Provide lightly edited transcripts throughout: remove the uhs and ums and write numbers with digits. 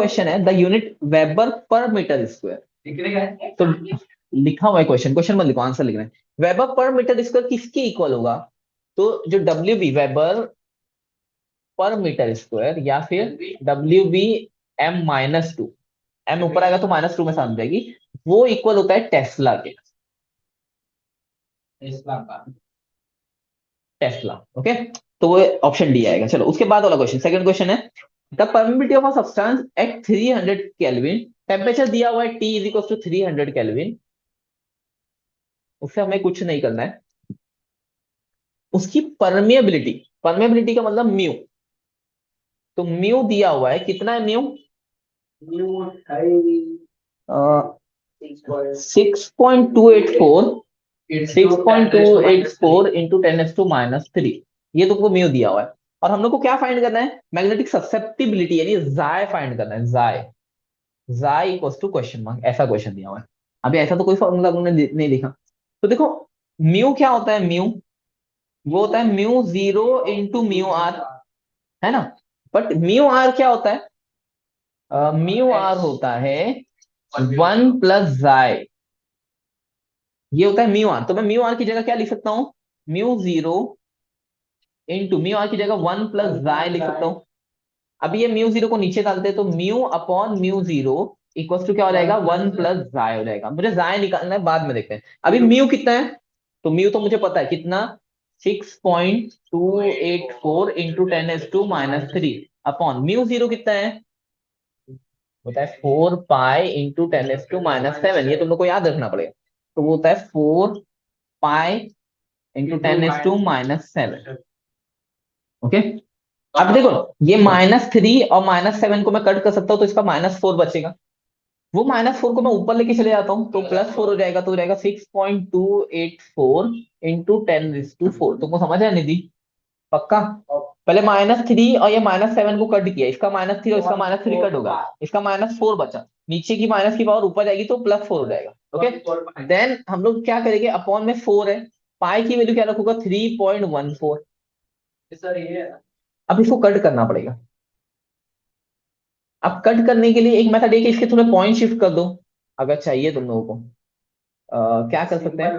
Question है the unit weber per metre square. तो लिखा हुआ है क्वेश्चन, क्वेश्चन मत लिखो, आंसर लिख रहे हैं। वेबर पर मीटर स्क्वायर किसके इक्वल होगा? तो जो W B weber per metre square या फिर डब्ल्यू बी m-2, एम ऊपर आएगा तो -2 में समझ जाएगी, वो इक्वल होता है टेस्ला के। Tesla, okay. तो वो ऑप्शन डी आएगा। चलो उसके बाद वाला क्वेश्चन, सेकंड क्वेश्चन है the permeability of a substance at 300 kelvin, temperature दिया हुआ है T is equal to 300 kelvin, उससे हमें कुछ नहीं करना है। उसकी परमिएबिलिटी, परमिएबिलिटी का मतलब म्यू, तो म्यू दिया हुआ है, कितना है म्यू? 6.284 इंटू 10⁻³ ये तुमको म्यू दिया हुआ है। और हम लोग को क्या फाइंड करना है? मैग्नेटिक ससेप्टिबिलिटी यानी जाय फाइंड करना है। जाय, जाय इक्वल्स टू क्वेश्चन मार्क, ऐसा क्वेश्चन दिया हुआ है। अभी ऐसा तो कोई फॉर्मूला तुमने नहीं लिखा। तो देखो म्यू क्या होता है, म्यू वो होता है mu zero into mu R, है ना। बट म्यू आर क्या होता है? म्यू आर होता है 1 + जाय, ये होता है म्यू आर। तो मैं म्यू आर की जगह क्या लिख सकता हूँ? Mu zero into mu R की जगह 1 + जाय लिख सकता हूँ। अब ये म्यू जीरो को नीचे डालते हैं तो mu upon mu zero equals to क्या हो जाएगा? 1 + जाय हो जाएगा। मुझे जाय निकालना है, बाद में देखते हैं। अभी म्यू कितना है? तो म्यू तो मुझे पता है कितना, 6.284 इंटू 10⁻³ अपॉन म्यू जीरो कितना है? होता है 4 पाई इंटू 10⁻⁻7, ये तुम लोग को याद रखना पड़ेगा। तो वो होता है 4 पाई इंटू 10⁻⁻7, ओके। अब देखो ये -3 और -7 को मैं कट कर सकता हूँ, तो इसका -4 बचेगा। वो -4 को मैं ऊपर लेके चले जाता हूँ तो +4 हो जाएगा, तो हो जाएगा 6.284 इंटू 10⁻⁴। तुमको समझ आया निधि? पक्का? पहले -3 और ये -7 को कट किया, इसका -3 और इसका -3 कट होगा, इसका -4 बचा, नीचे की माइनस की पावर ऊपर जाएगी तो +4 हो जाएगा, ओके। देन हम लोग क्या करेंगे, अपॉन में 4 है, पाई की वैल्यू क्या रखूंगा? 3.14। सर ये अब इसको कट करना पड़ेगा। अब कट करने के लिए एक मेथड है कि इसके थोड़े पॉइंट शिफ्ट कर दो, अगर चाहिए तुम लोगों को। क्या कर सकते हैं?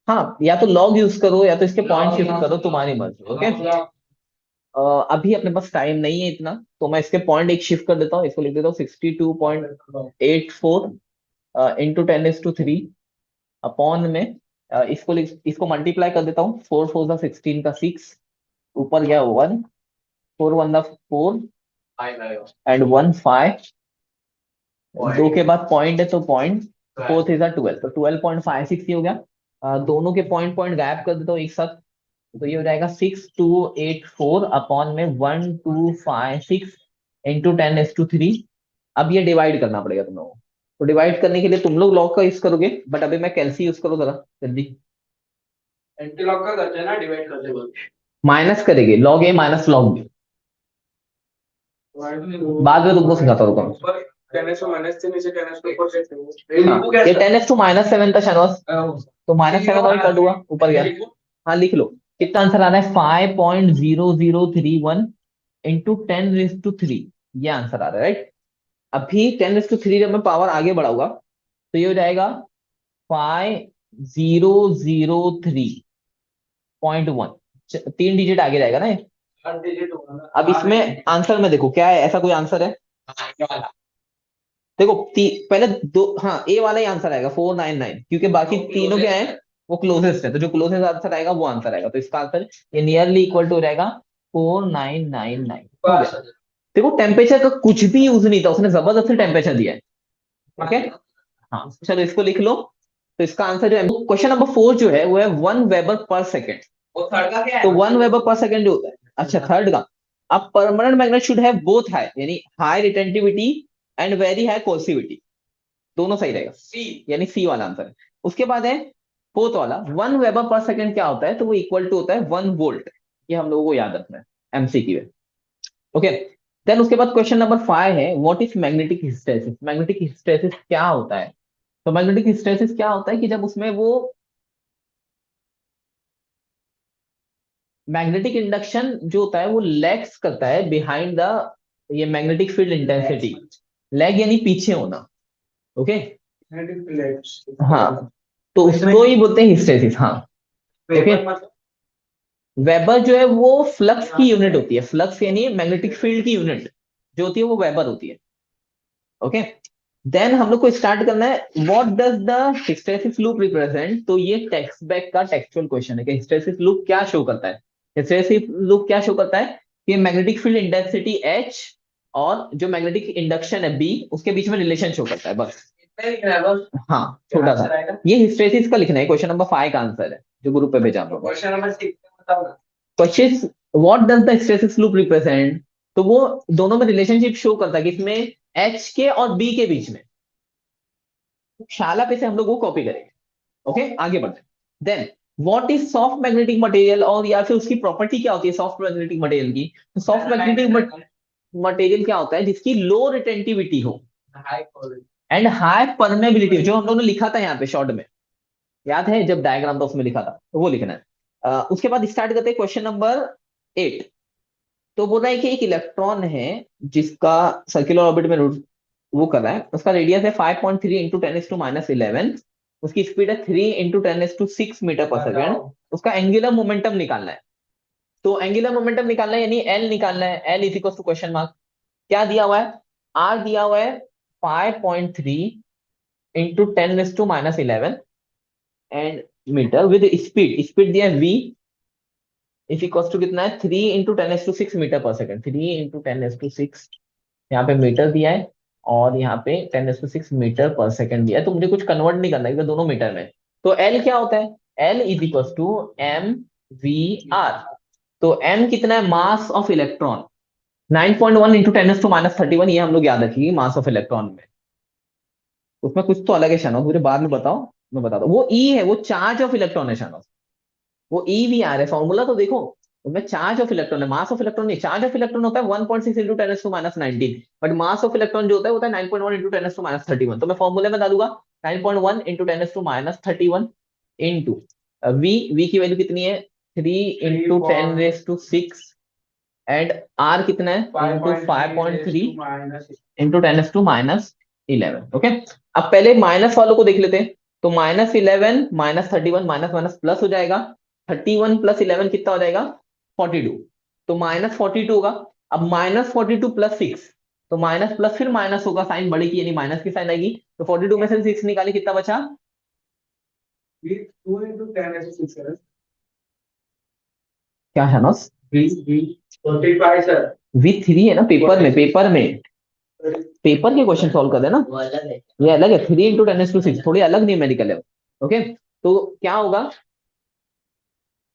हाँ, या तो लॉग यूज करो या तो इसके पॉइंट शिफ्ट करो, तुम्हारी मर्जी, ओके। अभी अपने पास टाइम नहीं है इतना, तो मैं इसके पॉइंट एक शिफ्ट कर देता हूँ, इसको लिख देता हूँ 62.84 इंटू 10⁻³ अपॉन में इसको मल्टीप्लाई कर देता हूँ, 4 4 16 का 6, ऊपर गया 1, 4 1 4 एंड 1 5, दो के बाद पॉइंट है तो पॉइंट, 4 3 12, तो 12.56 ये हो गया। दोनों के पॉइंट पॉइंट गायब कर देता हूँ एक साथ, तो ये हो जाएगा 6284 अपॉन में 1256 इंटू 10⁻³ अब ये डिवाइड करना पड़ेगा तुम लोगों को। तो डिवाइड करने के लिए तुम लोग लॉग का यूज करोगे, बट अभी मैं कैलसी यूज करो जरा जल्दी। एंटी लॉग का करते हैं ना, डिवाइड करते वक्त माइनस करेंगे, log a minus log b, बाद में तुमको सिखाता हूँ। ऊपर 10⁻⁻ से नीचे 10⁻⁴ ये 10⁻⁻7 था शानवास, तो -7 और कट हुआ, ऊपर गया। हाँ लिख लो, कितना आंसर आ रहा है? 5.0031 इंटू 10⁻³ ये आंसर आ रहा है, राइट। अभी 10⁻³ जब मैं पावर आगे बढ़ाऊंगा तो ये हो जाएगा 5003.1, 3 डिजिट आगे जाएगा ना ये। अब इसमें आंसर में देखो क्या है, ऐसा कोई आंसर है? देखो पहले दो, हाँ ए वाला ही आंसर आएगा 499, क्योंकि बाकी तीनों क्या है, वो क्लोजेस्ट है, तो जो क्लोजेस्ट आंसर आएगा वो आंसर आएगा, तो इसका आंसर ये नियरली इक्वल टू हो जाएगा 4999। हो गया। देखो टेम्परेचर का कुछ भी यूज नहीं था, उसने जबरदस्ती टेम्परेचर दिया है, ओके। हाँ चलो इसको लिख लो। तो इसका आंसर जो है, क्वेश्चन नंबर 4 जो है वो है 1 वेबर पर सेकेंड। वो थर्ड का क्या है? तो 1 वेबर पर सेकेंड जो होता है, अच्छा थर्ड का, अब परमानेंट मैग्नेट शुड है बोथ हाई, यानी high retentivity and very high coercivity, दोनों सही रहेगा, सी यानी सी वाला आंसर है। उसके बाद है फोर्थ वाला, 1 वेबर पर सेकेंड क्या होता है? तो वो इक्वल टू होता है 1 वोल्ट, ये हम लोगों को याद रखना है एमसीक्यू है, ओके। देन उसके बाद क्वेश्चन नंबर 5 है what is magnetic hysteresis. Magnetic hysteresis क्या होता है? तो मैग्नेटिक हिस्टैरिसीस क्या होता है कि जब उसमें वो मैग्नेटिक इंडक्शन जो होता है वो लैक्स करता है बिहाइंड द ये मैग्नेटिक फील्ड इंटेंसिटी, लैग यानी पीछे होना, ओके। हाँ, तो उसको ही बोलते हैं हिस्टेरिसिस। हाँ, ओके। वेबर जो है वो फ्लक्स की यूनिट होती है, फ्लक्स यानी मैग्नेटिक फील्ड की यूनिट जो होती है वो वेबर होती है, ओके। देन हम लोग को स्टार्ट करना है, what does the hysteresis loop represent. तो ये टेक्स्ट बैक का टेक्सचुअल क्वेश्चन है कि हिस्टेरिसिस लूप क्या शो करता है। हिस्टेरिसिस लूप क्या शो करता है कि मैग्नेटिक फील्ड इंटेंसिटी H और जो मैग्नेटिक इंडक्शन है B, उसके बीच में रिलेशन शो करता है, बस। हाँ, छोटा सा ये हिस्टेरिसिस का लिखना है, क्वेश्चन नंबर 5 का आंसर है जो ग्रुप पे भेजा हम लोग। क्वेश्चन नंबर 6 बताओ ना। Question, what does the hysteresis loop represent. तो वो दोनों में रिलेशनशिप शो करता है कि इसमें H के और B के बीच में। शाला पे से हम लोग वो कॉपी करेंगे, ओके। आगे बढ़ते हैं। Then what is soft magnetic material, और या फिर उसकी प्रॉपर्टी क्या होती है सॉफ्ट मैग्नेटिक मटेरियल की। तो सॉफ्ट मैग्नेटिक मटेरियल क्या होता है, जिसकी लो रिटेंटिविटी हो एंड हाई परमेबिलिटी, जो हम लोगों ने लिखा था यहाँ पे शॉर्ट में, याद है जब डायग्राम था उसमें लिखा था, तो वो लिखना है। उसके बाद स्टार्ट करते हैं क्वेश्चन नंबर 8। तो बोल रहा है कि एक इलेक्ट्रॉन है जिसका सर्कुलर ऑर्बिट में वो कर रहा है, उसका रेडियस है 5.3 इंटू 10⁻11, उसकी स्पीड है 3 इंटू 10⁻6 मीटर पर सेकेंड, उसका एंगुलर मोमेंटम निकालना है। तो एंगुलर मोमेंटम निकालना है यानी एल निकालना है, L is equal to question mark, क्या दिया हुआ है, आर दिया हुआ है 5.3 इंटू 10⁻11 and metre with speed, speed दिया है v इज इक्वल टू कितना है 3 इंटू 10⁻6 मीटर पर सेकेंड, 3 इंटू 10⁻6, यहाँ पे मीटर दिया है और यहाँ पे 10⁻6 मीटर पर सेकंड दिया है, तो मुझे कुछ कन्वर्ट नहीं करना है क्योंकि दोनों मीटर में। तो एल क्या होता है, L is equal to mv/r। तो एम कितना है, मास ऑफ इलेक्ट्रॉन 9.1 इंटू 10⁻31, ये हम लोग याद रखिए मास ऑफ इलेक्ट्रॉन में। उसमें कुछ तो अलग है शानोस, मुझे बाद में बताओ, मैं बताता हूँ। वो ई है, वो चार्ज ऑफ इलेक्ट्रॉन है शानोस, वो ई भी आ रहा है, फॉर्मूला तो देखो। उसमें चार्ज ऑफ इलेक्ट्रॉन है, मास ऑफ इलेक्ट्रॉन नहीं। चार्ज ऑफ इलेक्ट्रॉन होता है 1.6 into 10⁻19, but mass of electron जो होता है 9.1 इंटू 10⁻31। तो मैं फॉर्मूले में डाल दूंगा 9.1 इंटू 10⁻31 इंटू वी, वी की वैल्यू कितनी है 3 इंटू 10⁻6 एंड आर कितना है इंटू 5.3 इंटू 10⁻11, ओके। अब पहले माइनस वालों को देख लेते हैं। तो -11 -31 माइनस माइनस प्लस हो जाएगा, 31 प्लस 11 कितना हो जाएगा 42, तो -42 होगा। अब -42 प्लस 6, तो माइनस प्लस फिर माइनस होगा, साइन बढ़ेगी यानी माइनस की साइन आएगी। तो 42 में से 6 निकाले, कितना बचा 2 इंटू 10⁻6, क्या है ना V3 है ना, पेपर में, पेपर में पेपर के क्वेश्चन सॉल्व कर देना, ये अलग है। 3 इंटू 10⁻6 थोड़ी अलग न्यूमेरिकल है, ओके। तो क्या होगा,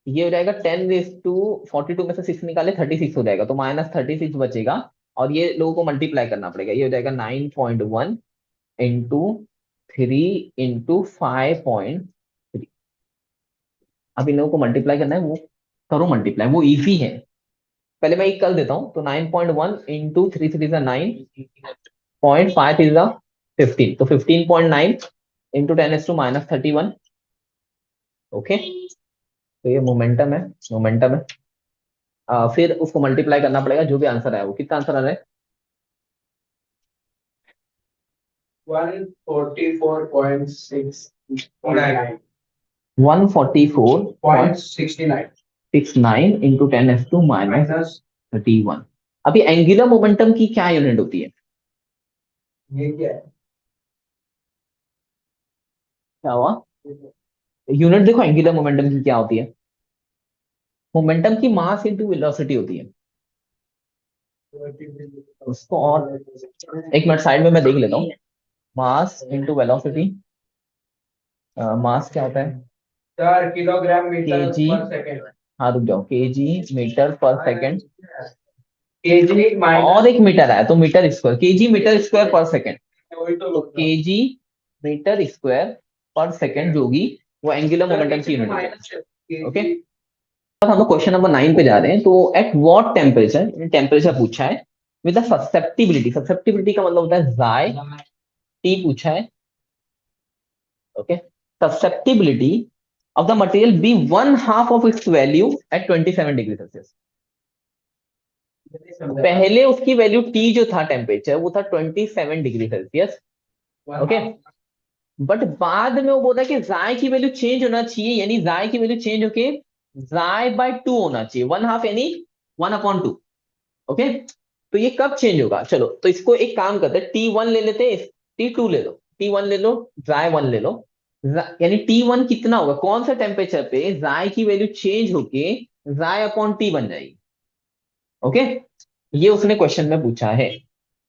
ये हो जाएगा 10⁻42 में से 6 निकाले 36 हो जाएगा, तो -36 बचेगा। और ये लोगों को मल्टीप्लाई करना पड़ेगा, ये हो जाएगा 9.1 इंटू 3 इंटू 5.3। अब इन लोगों को मल्टीप्लाई करना है, वो करो मल्टीप्लाई, वो इजी है। पहले मैं एक कर देता हूँ, तो 9.1 इंटू 3 3 9.5 इज 15, तो 15.9 इंटू 10⁻31, ओके। तो ये मोमेंटम है, मोमेंटम है। फिर उसको मल्टीप्लाई करना पड़ेगा, जो भी आंसर आया वो, कितना आंसर आ रहा है 144.69, 144.69 इंटू 10⁻31। अभी एंगुलर मोमेंटम की क्या यूनिट होती है, ये क्या है, क्या हुआ, यूनिट देखो एंगुलर मोमेंटम की क्या होती है, मोमेंटम की मास इंटू वेलोसिटी होती है उसको। और एक मिनट साइड में मैं देख लेता हूँ, मास इंटू वेलोसिटी, मास क्या होता है 4 किलोग्राम मीटर पर सेकंड। हाँ रुक जाओ, केजी मीटर पर सेकंड, केजी और एक मीटर आया तो metre square, KG metre square पर सेकंड, केजी मीटर स्क्वायर पर सेकंड जो होगी वो एंगुलर मोमेंटम की यूनिट है, ओके। अब हम लोग क्वेश्चन नंबर 9 पे जा रहे हैं। तो एट व्हाट टेम्परेचर, टेम्परेचर पूछा है विद द ससेप्टिबिलिटी, ससेप्टिबिलिटी का मतलब होता है जाई टी पूछा है, okay. Susceptibility of the material be 1/2 of its value at 27 degree Celsius. पहले उसकी वैल्यू टी जो था टेम्परेचर वो था 27 डिग्री सेल्सियस। ओके, बट बाद में वो बोला कि जाय की वैल्यू चेंज होना चाहिए, यानी जाय की वैल्यू चेंज होके जाय बाय 2 होना चाहिए, 1/2 यानी 1/2। ओके, तो ये कब चेंज होगा? चलो तो इसको एक काम करते हैं, T1 ले लेते हैं, T2 ले लो, T1 ले लो, जाय 1 ले लो। यानी T1 कितना होगा, कौन सा टेम्परेचर पे जाय की वैल्यू चेंज होके जाय/T बन जाएगी? ओके, ये उसने क्वेश्चन में पूछा है।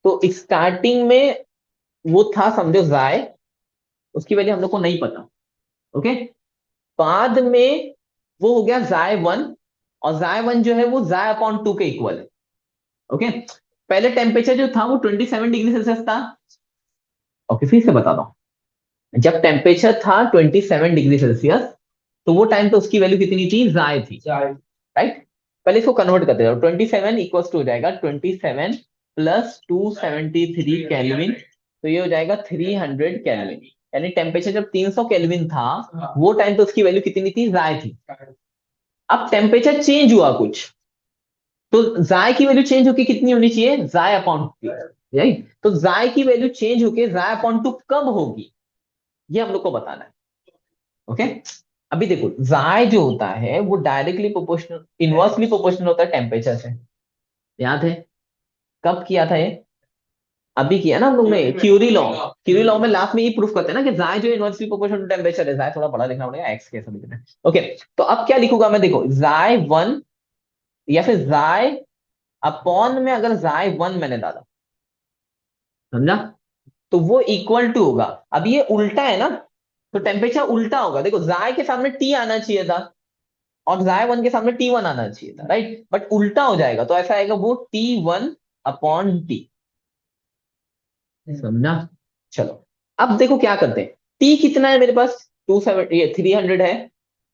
तो स्टार्टिंग में वो था समझो जाय, उसकी वैल्यू हम लोग को नहीं पता। ओके, बाद में वो हो गया जाय 1, और जाय 1 जो है वो जाय/2 के इक्वल है। ओके, पहले टेम्परेचर जो था वो 27 डिग्री सेल्सियस था। ओके, फिर से बता दो, जब टेम्परेचर था 27 डिग्री सेल्सियस, तो वो टाइम पे उसकी वैल्यू कितनी थी, जाय थी, राइट? पहले इसको कन्वर्ट करते जाओ, 27 इक्वल्स टू हो जाएगा 27 + 273 केल्विन, तो ये हो जाएगा 300 केल्विन। यानी टेम्परेचर जब 300 केल्विन था, वो टाइम पे उसकी वैल्यू कितनी थी, जाय थी। अब टेम्परेचर चेंज हुआ कुछ, तो जाय की वैल्यू चेंज होके कितनी होनी चाहिए, जाय/2, राइट? तो जाय की वैल्यू चेंज होके जाय/2 कब होगी, ये हम लोग को बताना है। ओके, अभी देखो जाय जो होता है वो डायरेक्टली प्रोपोर्शनल, इनवर्सली प्रोपोर्शनल होता है टेम्परेचर से। याद है कब किया था ये? अभी किया ना हम लोग ने, क्यूरी लॉ। क्यूरी लॉ में लास्ट में ये प्रूफ करते हैं ना कि जाय जो इनवर्सली प्रोपोर्शनल टू टेम्परेचर है। जाय थोड़ा बड़ा लिखना पड़ेगा, एक्स कैसे लिखना है। ओके, तो अब क्या लिखूंगा मैं, देखो जाय 1 या फिर जाय/, में अगर जाय 1 मैंने डाला, समझा, तो वो इक्वल टू होगा, अब ये उल्टा है ना, तो टेम्परेचर उल्टा होगा। देखो जाय के सामने टी आना चाहिए था, और जाय 1 के सामने T1 आना चाहिए था, राइट? बट उल्टा हो जाएगा, तो ऐसा आएगा वो T1/T। समझा? चलो, अब देखो क्या करते हैं, टी कितना है मेरे पास, 270, ये 300 है।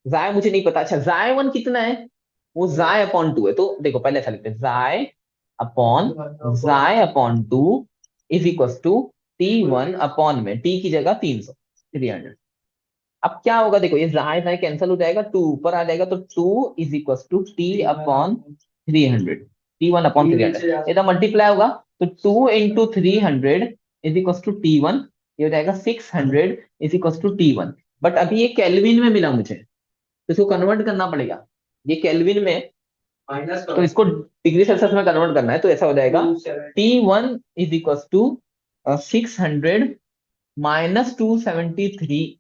जाय मुझे नहीं पता, अच्छा जाय 1 कितना है, वो जाय/2 है। तो देखो पहले ऐसा लिखते हैं, जाय/2 इज इक्वल टू T1 में, टी की जगह 300, 300। अब क्या होगा, देखो ये जाय जाय कैंसिल हो जाएगा, 2 ऊपर आ जाएगा, तो 2 = T/300, T1/300, ये तो मल्टीप्लाई होगा, तो 2 × 300 इज इक्वल टू T1, ये हो जाएगा 600 is equal to T1। But अभी ये केल्विन में मिला मुझे, तो इसको कन्वर्ट करना पड़ेगा, ये केल्विन में, तो इसको डिग्री सेल्सियस में कन्वर्ट करना है, तो ऐसा हो जाएगा T1 = 600 - 273,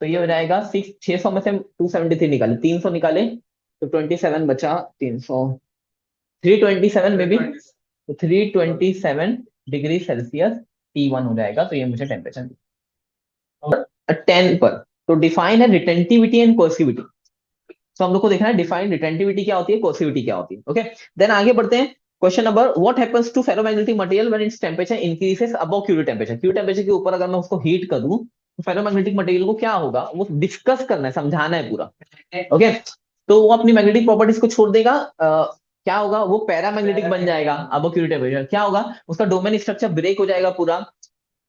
तो ये हो जाएगा 600 में से 273 निकाले, 300 निकाले, तो 27 बचा, 300, 327 में भी, तो 327 डिग्री सेल्सियस T1 हो जाएगा। तो ये मुझे टेम्परेचर 10 पर। तो डिफाइन है रिटेंटिविटी एंड कोर्सिविटी। तो हम लोग को देखना है डिफाइन रिटेंटिविटी क्या होती है, कोर्सिविटी क्या होती है। ओके, देन आगे बढ़ते हैं। Question number, what happens to ferromagnetic material when its temperature increases above Curie temperature? Curie temperature के ऊपर अगर मैं उसको हीट कर दूं, तो फेरोमैग्नेटिक मटेरियल को क्या होगा, वो डिस्कस करना है, समझाना है पूरा। ओके, तो वो अपनी मैग्नेटिक प्रॉपर्टीज को छोड़ देगा, क्या होगा, वो पैरामैग्नेटिक बन जाएगा अबव क्यूरी टेम्परेचर। क्या होगा, उसका डोमेन स्ट्रक्चर ब्रेक हो जाएगा पूरा,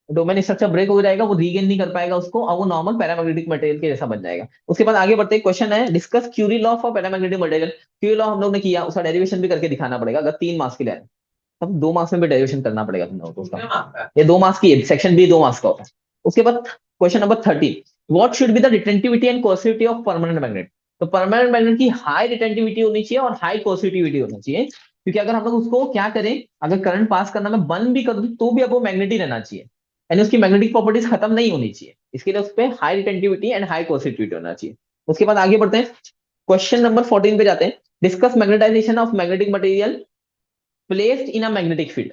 डोमेन स्ट्रक्चर ब्रेक हो जाएगा, वो रीगेन नहीं कर पाएगा उसको, और वो नॉर्मल पैरामैग्नेटिक मटेरियल के जैसा बन जाएगा। उसके बाद आगे बढ़ते, क्वेश्चन है discuss Curie law for paramagnetic material. Curie law हम लोग ने किया, उसका डेरिवेशन भी करके दिखाना पड़ेगा, अगर 3 मार्क्स के लिए है, तब 2 मार्क्स में भी डेरिवेशन करना पड़ेगा तुम लोगों को उसका, ये 2 मार्क्स की सेक्शन बी 2 मार्क्स का होता है। उसके बाद question number 13, what should be the retentivity and कोर्सिविटी of permanent magnet? तो परमानेंट मैग्नेट की हाई रिटेंटिविटी होनी चाहिए और हाई कोर्सिविटी होनी चाहिए, क्योंकि अगर हम लोग उसको क्या करें, अगर करंट पास करना मैं बंद भी कर दूं, तो भी अब वो मैग्नेट ही रहना चाहिए, यानी उसकी मैग्नेटिक प्रॉपर्टीज खत्म नहीं होनी चाहिए। इसके लिए उस पर हाई रिटेंटिविटी एंड हाई कोर्सिविटी होना चाहिए। उसके बाद आगे बढ़ते हैं, क्वेश्चन नंबर 14 पे जाते हैं। Discuss magnetisation of magnetic material placed in a magnetic field.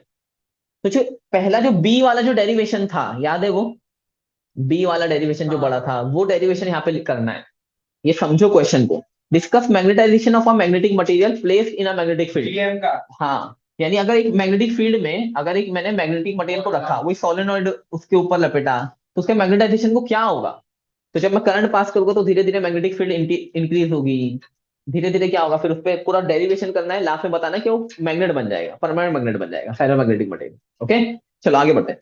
तो जो पहला जो बी वाला जो डेरिवेशन था, याद है वो बी वाला डेरिवेशन जो बड़ा था, वो डेरिवेशन यहाँ पे करना है। ये समझो क्वेश्चन को, discuss magnetisation of a magnetic material placed in a magnetic field. हाँ, यानी अगर एक मैग्नेटिक फील्ड में, अगर एक मैंने मैग्नेटिक मटेरियल को रखा, वही सोलेनॉइड उसके ऊपर लपेटा, तो उसके मैग्नेटाइजेशन को क्या होगा, तो जब मैं करंट पास करूंगा तो धीरे धीरे मैग्नेटिक फील्ड इंक्रीज होगी, धीरे धीरे क्या होगा, फिर उस पर पूरा डेरिवेशन करना है, लास्ट में बताना है कि वो मैग्नेट बन जाएगा, परमानेंट मैग्नेट बन जाएगा, फेरोमैग्नेटिक मटेरियल। ओके, चलो आगे बढ़ते हैं।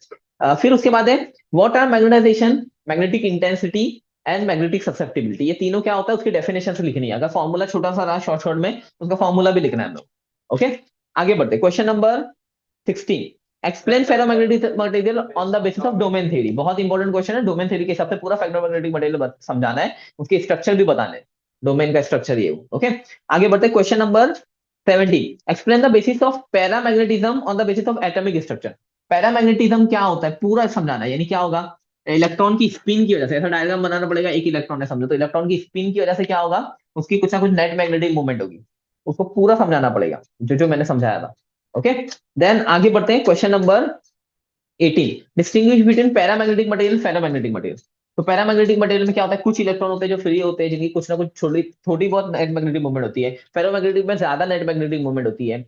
फिर उसके बाद है what are magnetisation, magnetic intensity and magnetic susceptibility. ये तीनों क्या होता है उसकी डेफिनेशन से लिखनी है, अगर फॉर्मूला छोटा सा रहा शॉर्ट शॉर्ट में, उसका फॉर्मूला भी लिखना है हम लोग। ओके, आगे बढ़ते question number 16 explain ferromagnetic material on the basis of domain theory. बहुत इंपॉर्टेंट क्वेश्चन है, डोमेन थ्योरी के हिसाब से पूरा फेरोमैग्नेटिक मटेरियल समझाना है, उसके स्ट्रक्चर भी बताने हैं, डोमेन का स्ट्रक्चर ये। ओके, आगे बढ़ते question number 17 explain the basis of paramagnetism on the basis of atomic structure. Paramagnetism क्या होता है पूरा समझाना है, यानी क्या होगा, इलेक्ट्रॉन की स्पिन की वजह से, ऐसा डायग्राम बनाना पड़ेगा, एक इलेक्ट्रॉन है समझो, तो इलेक्ट्रॉन की स्पिन की वजह से क्या होगा, उसकी कुछ ना कुछ नेट मैग्नेटिक मूवमेंट होगी, उसको पूरा समझाना पड़ेगा जो जो मैंने समझाया था। ओके, देन आगे बढ़ते हैं question number 18 distinguish between paramagnetic material ferromagnetic material. तो पैरामैग्नेटिक मटेरियल में क्या होता है, कुछ इलेक्ट्रॉन होते हैं जो फ्री होते हैं, जिनकी कुछ ना कुछ छोटी थोड़ी बहुत नेट मैग्नेटिक मूवमेंट होती है, फेरोमैग्नेटिक में ज्यादा नेट मैग्नेटिक मूवमेंट होती है।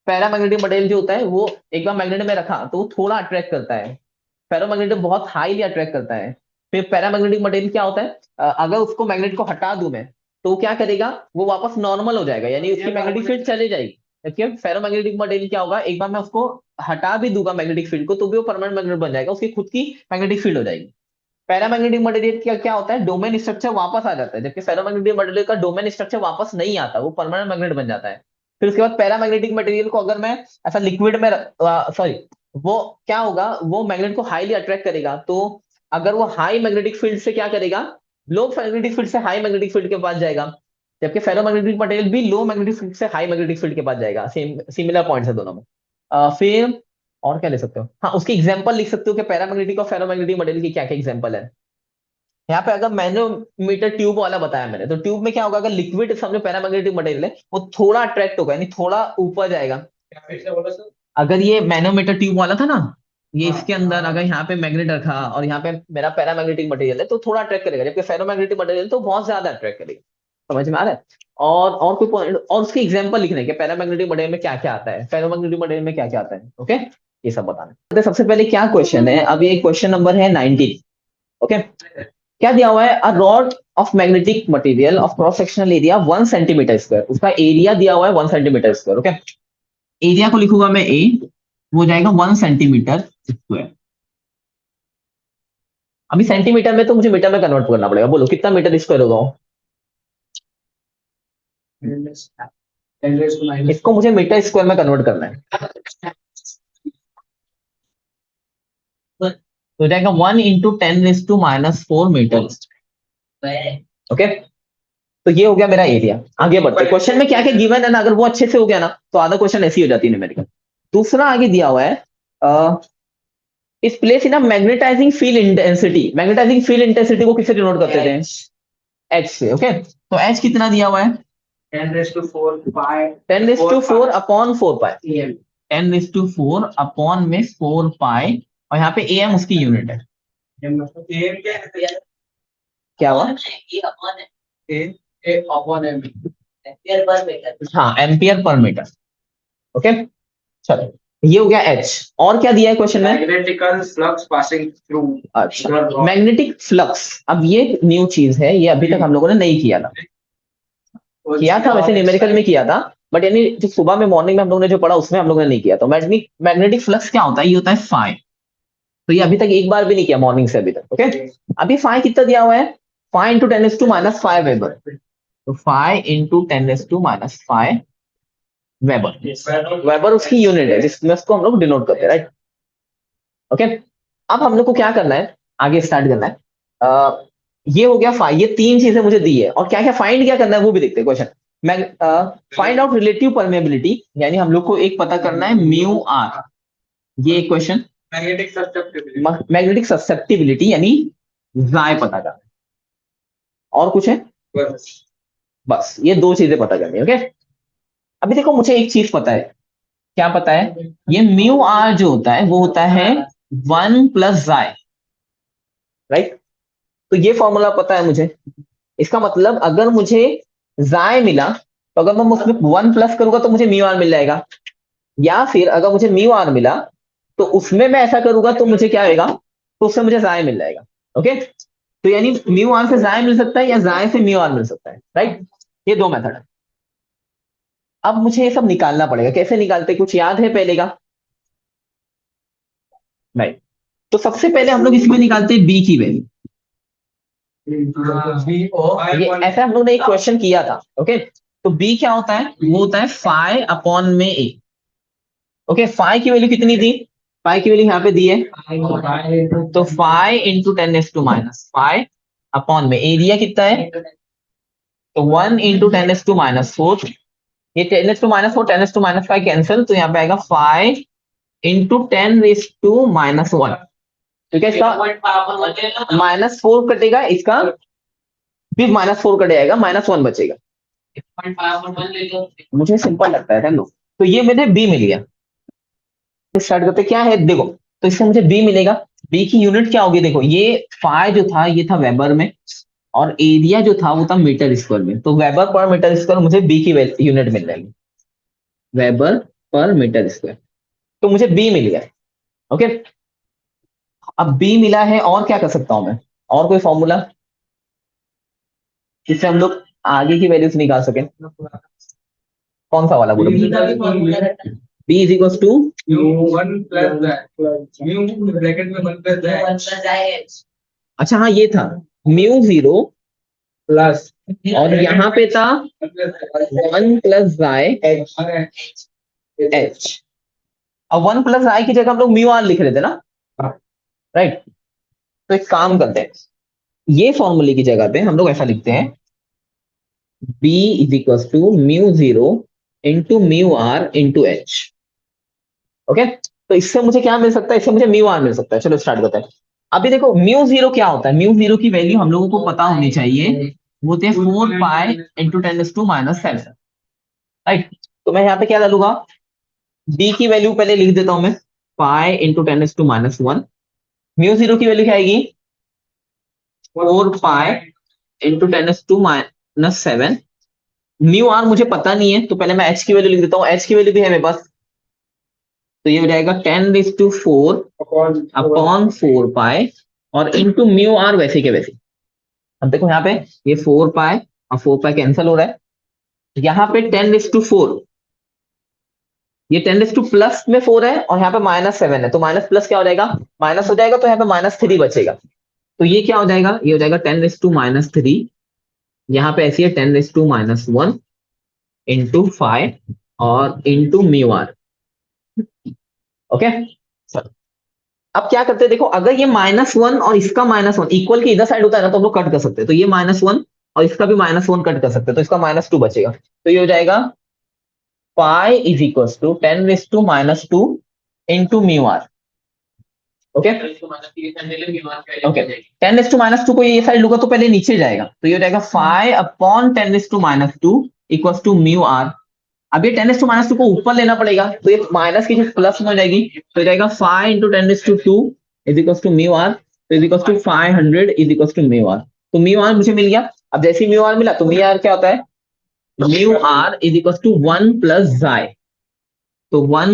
पैरामैग्नेटिक मटेरियल जो होता है वो एक बार मैग्नेट में रखा तो वो थोड़ा अट्रैक्ट करता है, फेरोमैग्नेटिक बहुत हाईली अट्रैक्ट करता है। फिर पैरामैग्नेटिक मटेरियल क्या होता है, अगर उसको मैग्नेट को हटा दूं मैं तो वो क्या करेगा, वो वापस नॉर्मल हो जाएगा, यानी उसकी मैग्नेटिक फील्ड चली जाएगी। देखिए फेरोमैग्नेटिक मटेरियल क्या होगा, एक बार मैं उसको हटा भी दूंगा मैग्नेटिक फील्ड को तो भी वो परमानेंट मैग्नेट बन जाएगा, उसकी खुद की मैग्नेटिक फील्ड हो जाएगी। पैरामैग्नेटिक मटेरियल क्या क्या होता है, डोमेन स्ट्रक्चर वापस आ जाता है, जबकि फेरोमैग्नेटिक मटेरियल का डोमेन स्ट्रक्चर वापस नहीं आता, वो परमानेंट मैग्नेट बन जाता है। फिर उसके बाद पैरामैग्नेटिक मटेरियल को अगर मैं ऐसा लिक्विड में, सॉरी, वो क्या होगा, वो मैग्नेट को हाईली अट्रैक्ट करेगा, तो अगर वो हाई मैग्नेटिक फील्ड से क्या करेगा, लो मैग्नेटिक फील्ड से हाई मैग्नेटिक फील्ड के पास जाएगा, जबकि फेरोमैग्नेटिक मटेरियल भी लो मैग्नेटिक फील्ड से हाई मैग्नेटिक फील्ड के पास जाएगा, सेम सिमिलर पॉइंट्स है दोनों में। फिर और क्या ले सकते हो, हाँ उसकी एग्जांपल लिख सकते हो कि पैरामैग्नेटिक और फेरोमैग्नेटिक मटेरियल की क्या क्या एग्जांपल है। यहाँ पे अगर मैनोमीटर ट्यूब वाला बताया मैंने, तो ट्यूब में क्या होगा, अगर लिक्विड समझो पैरामैग्नेटिक मटेरियल है, वो थोड़ा अट्रैक्ट होगा, यानी थोड़ा ऊपर जाएगा। अगर ये मैनोमीटर ट्यूब वाला था ना, ये इसके अंदर अगर यहाँ पे मैग्नेट रखा और यहाँ पे मेरा पैरामैग्नेटिक मटेरियल है तो थोड़ा अट्रैक्ट करेगा, जबकि फेरोमैग्नेटिक मटेरियल तो बहुत ज्यादा अट्रैक्ट करेगा। समझ में आ रहा है। और कोई पॉइंट और उसके एग्जांपल लिखने के, पैरामैग्नेटिक मटेरियल में क्या क्या आता है, फेरोमैग्नेटिक मटेरियल में क्या क्या आता है। ओके, ये सब बताना है। तो सबसे पहले क्या क्वेश्चन है, अब ये क्वेश्चन नंबर है 19। ओके, क्या दिया हुआ है, a rod of magnetic material of cross sectional area 1 centimetre square, उसका एरिया दिया हुआ है 1 सेंटीमीटर स्क्वायर। ओके, एरिया को लिखूंगा मैं ए, वो हो जाएगा 1 सेंटीमीटर स्क्वायर। अभी सेंटीमीटर में तो मुझे मीटर में कन्वर्ट करना पड़ेगा, बोलो कितना मीटर स्क्वायर होगा वो? इसको मुझे मीटर स्क्वायर में कन्वर्ट करना है, तो हो जाएगा 1 × 10⁻⁴ मीटर। ओके, तो ये हो गया मेरा एरिया। आगे बढ़ते क्वेश्चन में क्या क्या गिवन है ना, अगर वो अच्छे से हो गया ना तो आधा क्वेश्चन ऐसी हो जाती है न्यूमेरिकल। दूसरा आगे दिया हुआ है, इस place in magnetising field intensity, magnetising field intensity को किससे डिनोट करते थे, एच से। ओके, तो एच कितना दिया हुआ है, 10⁻⁴ अपॉन 4 पाई, 10⁻⁴ अपॉन में 4 पाई, और यहाँ पे ए एम उसकी यूनिट है। क्या हुआ, हाँ एम्पियर पर मीटर। ओके, चलो ये हो गया एच। और क्या दिया है क्वेश्चन में, मैग्नेटिकल फ्लक्स पासिंग थ्रू। अच्छा, मैग्नेटिक फ्लक्स, अब ये न्यू चीज है, ये अभी तक हम लोगों ने नहीं किया था, किया था वैसे न्यूमेरिकल में किया था, बट यानी जो सुबह में मॉर्निंग में हम लोगों ने जो पढ़ा उसमें हम लोगों ने नहीं किया। तो मैग्नेटिक मैग्नेटिक फ्लक्स क्या होता है, ये होता है फाई। तो ये अभी तक एक बार भी नहीं किया मॉर्निंग से अभी तक। ओके, अभी फाई कितना दिया हुआ है, 5 × 10⁻⁵ वेबर, तो 5 × 10⁻⁵ वेबर, वेबर उसकी यूनिट है जिसमें उसको हम लोग डिनोट करते हैं, राइट। ओके, अब हम लोग को क्या करना है, आगे स्टार्ट करना है। ये हो गया फाइव, ये तीन चीजें मुझे दी है, और क्या क्या फाइंड क्या करना है वो भी देखते हैं क्वेश्चन। मैं फाइंड आउट रिलेटिव परमेबिलिटी, यानी हम लोग को एक पता करना है म्यू आर, ये क्वेश्चन। मैग्नेटिक ससेप्टिबिलिटी यानी जाय पता करना है, और कुछ है, बस ये दो चीजें पता करनी है। ओके, अभी देखो मुझे एक चीज पता है, क्या पता है, ये म्यू आर जो होता है वो होता है 1 + राइट। तो ये फॉर्मूला पता है मुझे, इसका मतलब अगर मुझे जाय मिला तो अगर मैं उसमें 1 प्लस करूंगा तो मुझे म्यू आर मिल जाएगा, या फिर अगर मुझे म्यू आर मिला तो उसमें मैं ऐसा करूंगा तो मुझे क्या होगा, तो उससे मुझे जाय मिल जाएगा। ओके, तो यानी म्यू आर से जाय मिल सकता है या जाय से म्यू आर मिल सकता है, राइट। ये दो मेथड है। अब मुझे ये सब निकालना पड़ेगा, कैसे निकालते कुछ याद है पहले का, राइट। तो सबसे पहले हम लोग इसमें निकालते हैं बी की वैल्यू, ये ऐसा हम लोग ने एक क्वेश्चन किया था। ओके, तो बी क्या होता है, वो होता है फाई अपॉन में ए, ओके, फाई की वैल्यू कितनी थी? फाई की वैल्यू यहाँ पे दी है, तो फाई इंटू 10⁻⁻5 अपॉन में एरिया कितना है, तो 1 × 10⁻⁴, ये 10⁻⁴, 10⁻5 कैंसिल, तो यहाँ पे आएगा 5 × 10⁻⁻1। ठीक है, इसका -4 कटेगा, इसका भी -4 कट जाएगा, -1 बचेगा। मुझे सिंपल लगता है लो। तो ये मुझे बी मिल गया। स्टार्ट करते क्या है, देखो, तो इससे मुझे बी मिलेगा। बी की यूनिट क्या होगी, देखो ये फाई जो था ये था वेबर में, और एरिया जो था वो था मीटर स्क्वायर में, तो वेबर पर मीटर स्क्वायर मुझे बी की यूनिट मिल जाएगी, वेबर पर मीटर स्क्वायर। तो मुझे बी मिल गया। ओके, अब बी मिला है, और क्या कर सकता हूं मैं, और कोई फॉर्मूला जिससे हम लोग आगे की वैल्यूज निकाल सके? कौन सा वाला बोलो? बी इज इक्वल टू अच्छा हाँ ये था μ0 प्लस, और यहाँ पे था 1 + एच। अब 1 + आई की जगह हम लोग μr लिख रहे थे ना, राइट? तो एक काम करते हैं, ये फॉर्मूले की जगह पे हम लोग ऐसा लिखते हैं, b is equal to μ0 into μr into H. Okay, तो इससे मुझे क्या मिल सकता है, इससे मुझे μr मिल सकता है। चलो स्टार्ट करते हैं। अभी देखो μ0 क्या होता है, μ0 की वैल्यू हम लोगों को पता होनी चाहिए, वो होते हैं 4 π × 10⁻⁷ राइट? तो मैं यहाँ पे क्या डालूंगा, b की वैल्यू पहले लिख देता हूं मैं, पाई × 10⁻⁻1। μ0 की वैल्यू क्या आएगी, 4 π × 10⁻⁷। μr मुझे पता नहीं है, तो पहले मैं h की वैल्यू लिख देता हूँ, h की वैल्यू भी है मेरे पास, तो ये हो जाएगा 10⁴ अपॉन 4 π, और इंटू μr वैसे के वैसे। अब देखो यहाँ पे ये 4 π और 4 π कैंसिल हो रहा है, यहाँ पे 10⁴, ये 10 प्लस में 4 है, और यहाँ पे -7 है, तो माइनस प्लस क्या हो जाएगा, माइनस हो जाएगा, तो यहाँ पे -3 बचेगा। तो ये क्या हो जाएगा, ये हो जाएगा 10⁻⁻3, यहाँ पे ऐसी है 10⁻1 इंटू 5 और इंटू μr। ओके, अब क्या करते हैं, देखो अगर ये -1 और इसका -1 इक्वल के इधर साइड होता है ना, तो हम लोग कट कर सकते हैं, तो ये -1 और इसका भी -1 कट कर सकते हैं, तो इसका -2 बचेगा। तो ये हो जाएगा pi is equal to 10⁻2 into μr। Okay okay, 10⁻2 को ये साइड लूंगा तो पहले नीचे जाएगा, तो ये हो जाएगा 5 अपॉन 10⁻2 इक्वल टू μr। अब ये 10⁻2 को ऊपर लेना पड़ेगा, तो ये माइनस की चीज प्लस में हो जाएगी, तो हो जाएगा 5 × 10⁻2 इज इक्वल टू μr, तो is equal to 500 is equal to μr। तो μr मुझे मिल गया। अब जैसे ही μr मिला, तो μr क्या होता है, μr is equal to 1 + xi, तो 1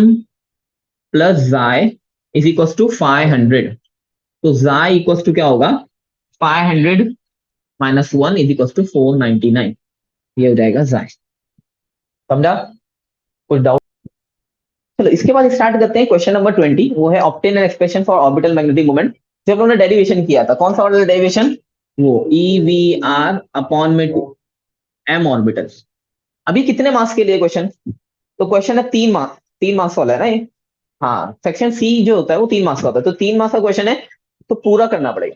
+ xi इज इक्वल टू 500, तो xi इक्वल टू क्या होगा, 500 - 1 इज इक्वल टू 499, ये हो जाएगा xi। समझा? कुछ डाउट? चलो इसके बाद स्टार्ट करते हैं क्वेश्चन नंबर 20, वो है obtain an expression for orbital magnetic moment. जब हमने डेरिवेशन किया था, कौन सा वाला डेरिवेशन, वो EVR अपॉन में 2 m ऑर्बिटल। अभी कितने मार्क्स के लिए क्वेश्चन, तो क्वेश्चन है 3 मार्क्स, 3 मार्क्स वाला है ना ये। हाँ, सेक्शन सी जो होता है वो 3 मार्क्स का होता है, तो 3 मार्क्स का क्वेश्चन है, तो पूरा करना पड़ेगा।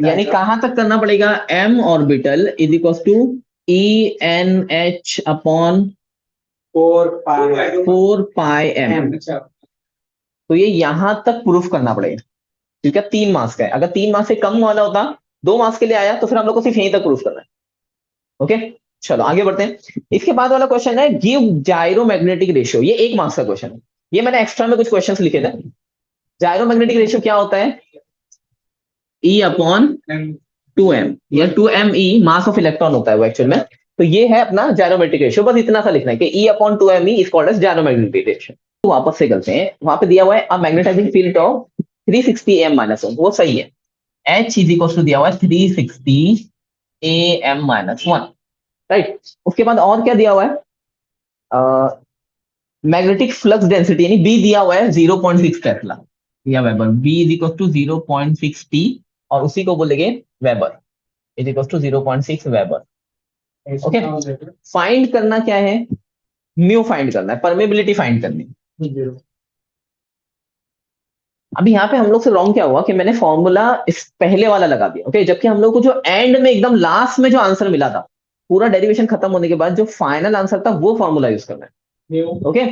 यानी कहां तक करना पड़ेगा, m orbital is equal to ENH upon 4 πm। तो ये यहां तक प्रूफ करना पड़ेगा, ठीक है? 3 मार्क्स का है, अगर 3 मार्क्स से कम वाला होता, 2 मार्क्स के लिए आया, तो फिर हम लोग को सिर्फ यहीं तक प्रूफ करना है। ओके, चलो आगे बढ़ते हैं। इसके बाद वाला क्वेश्चन है गिव जायरोमैग्नेटिक रेशियो, ये 1 मार्क्स का क्वेश्चन है। ये मैंने एक्स्ट्रा में कुछ क्वेश्चंस लिखे थे। जायरोमैग्नेटिक रेशियो क्या होता है, E अपॉन 2m, या 2me मास ऑफ इलेक्ट्रॉन होता है वो एक्चुअल में। तो ये है अपना जायरोमैग्नेटिक रेशियो, बस इतना सा लिखना है कि E upon 2me is called as gyromagnetic ratio. तो वापस से करते हैं, वहां पे दिया हुआ है अ मैग्नेटाइजिंग फील्ड ऑफ 360 m-1, वो सही है। H इज इक्वल टू दिया हुआ है 360 am-1, राइट? उसके बाद और क्या दिया हुआ है, मैग्नेटिक फ्लक्स डेंसिटी, यानी बी दिया हुआ है 0.6 टेस्ला या weber, B is equal to 0.6 T, और उसी को बोलेंगे weber, is equal to 0.6 weber. Okay, find करना क्या है, म्यू फाइंड करना है, परमेबिलिटी फाइंड करनी है। अभी यहाँ पे हम लोग से रॉन्ग क्या हुआ कि मैंने फॉर्मूला इस पहले वाला लगा दिया, ओके, जबकि हम लोग को जो एंड में एकदम लास्ट में जो आंसर मिला था, पूरा डेरिवेशन खत्म होने के बाद जो फाइनल आंसर था वो फॉर्मूला यूज करना है, ओके।